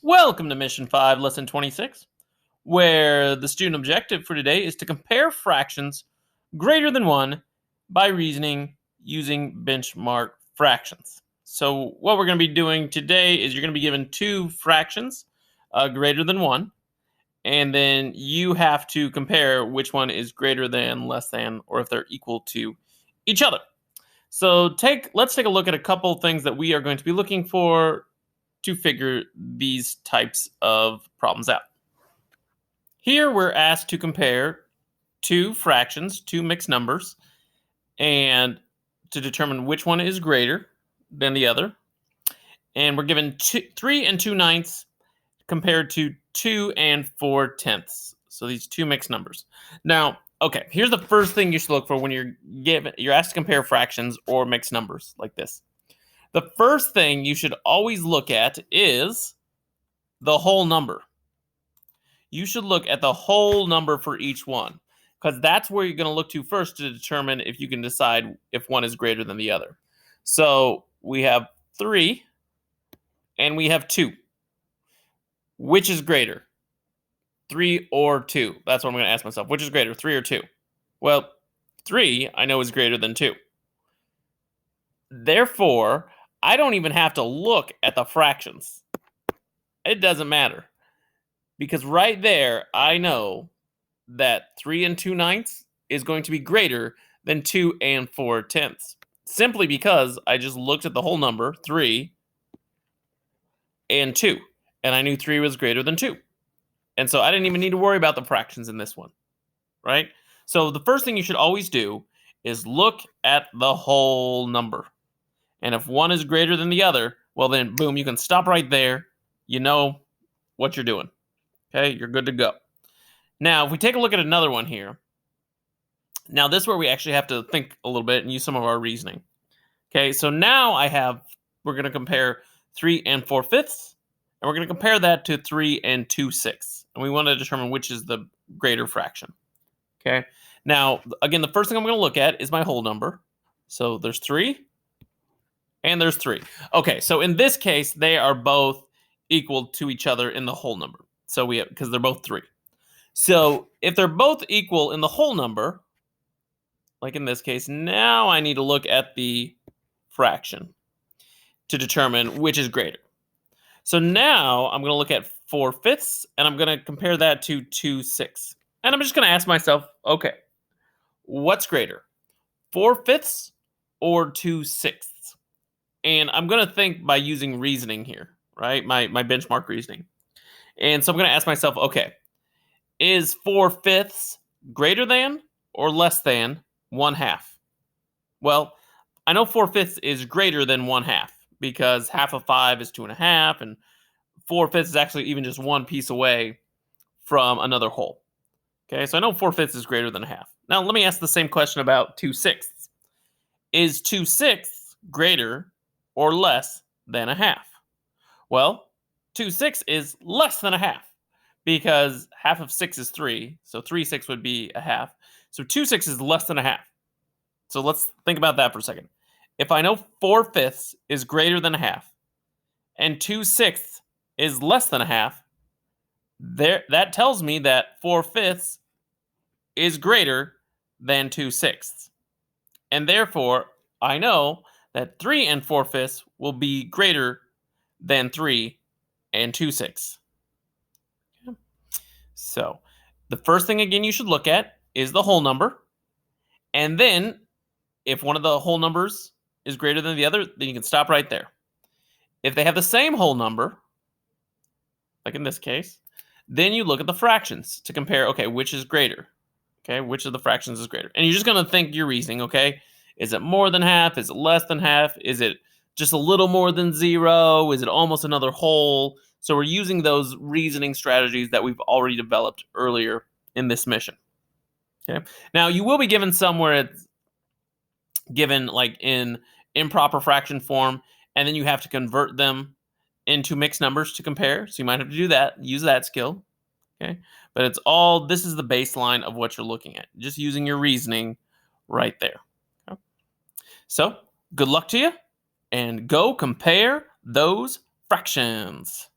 Welcome to Mission 5, Lesson 26, where the student objective for today is to compare fractions greater than 1 by reasoning using benchmark fractions. So what we're going to be doing today is you're going to be given two fractions greater than 1, and then you have to compare which one is greater than, less than, or if they're equal to each other. So let's take a look at a couple things that we are going to be looking for to figure these types of problems out. Here we're asked to compare two fractions, two mixed numbers, and to determine which one is greater than the other. And we're given 3 and 2/9 compared to 2 and 4/10. So these two mixed numbers. Now, okay, here's the first thing you should look for when you're asked to compare fractions or mixed numbers like this. The first thing you should always look at is the whole number. You should look at the whole number for each one, because that's where you're going to look to first to determine if you can decide if one is greater than the other. So we have 3 and we have 2. Which is greater? 3 or 2? That's what I'm going to ask myself. Which is greater, 3 or 2? Well, 3 I know is greater than 2. Therefore, I don't even have to look at the fractions. It doesn't matter. Because right there, I know that 3 and 2/9 is going to be greater than 2 and 4/10. Simply because I just looked at the whole number, 3 and 2. And I knew 3 was greater than 2. And so I didn't even need to worry about the fractions in this one. Right? So the first thing you should always do is look at the whole number. And if one is greater than the other, well then, boom, you can stop right there. You know what you're doing. Okay, you're good to go. Now, if we take a look at another one here, now this is where we actually have to think a little bit and use some of our reasoning. Okay, so now we're going to compare 3 and 4/5, and we're going to compare that to 3 and 2/6. And we want to determine which is the greater fraction. Okay, now, again, the first thing I'm going to look at is my whole number. So there's 3 and there's 3. Okay, so in this case, they are both equal to each other in the whole number. So because they're both 3. So if they're both equal in the whole number, like in this case, now I need to look at the fraction to determine which is greater. So now I'm going to look at 4/5, and I'm going to compare that to 2/6. And I'm just going to ask myself, okay, what's greater, 4/5 or 2/6? And I'm going to think by using reasoning here, right? My benchmark reasoning. And so I'm going to ask myself, okay, is 4/5 greater than or less than 1/2? Well, I know 4/5 is greater than 1/2 because half of 5 is 2.5, and 4/5 is actually even just one piece away from another whole. Okay, so I know 4/5 is greater than 1/2. Now let me ask the same question about 2/6. Is 2/6 greater or less than 1/2? Well, 2/6 is less than 1/2. Because half of 6 is 3, so 3/6 would be 1/2. So 2/6 is less than 1/2. So let's think about that for a second. If I know 4/5 is greater than 1/2, and 2/6 is less than 1/2, that tells me that 4/5 is greater than 2/6. And therefore, I know that 3 and 4/5 will be greater than 3 and 2/6. So the first thing, again, you should look at is the whole number. And then if one of the whole numbers is greater than the other, then you can stop right there. If they have the same whole number, like in this case, then you look at the fractions to compare, okay, which is greater? Okay, which of the fractions is greater? And you're just going to think your reasoning, okay? Is it more than half? Is it less than half? Is it just a little more than 0? Is it almost another whole? So we're using those reasoning strategies that we've already developed earlier in this mission. Okay. Now you will be given somewhere it's given like in improper fraction form, and then you have to convert them into mixed numbers to compare. So you might have to do that, use that skill. Okay. But this is the baseline of what you're looking at. Just using your reasoning right there. Okay. So good luck to you, and go compare those fractions.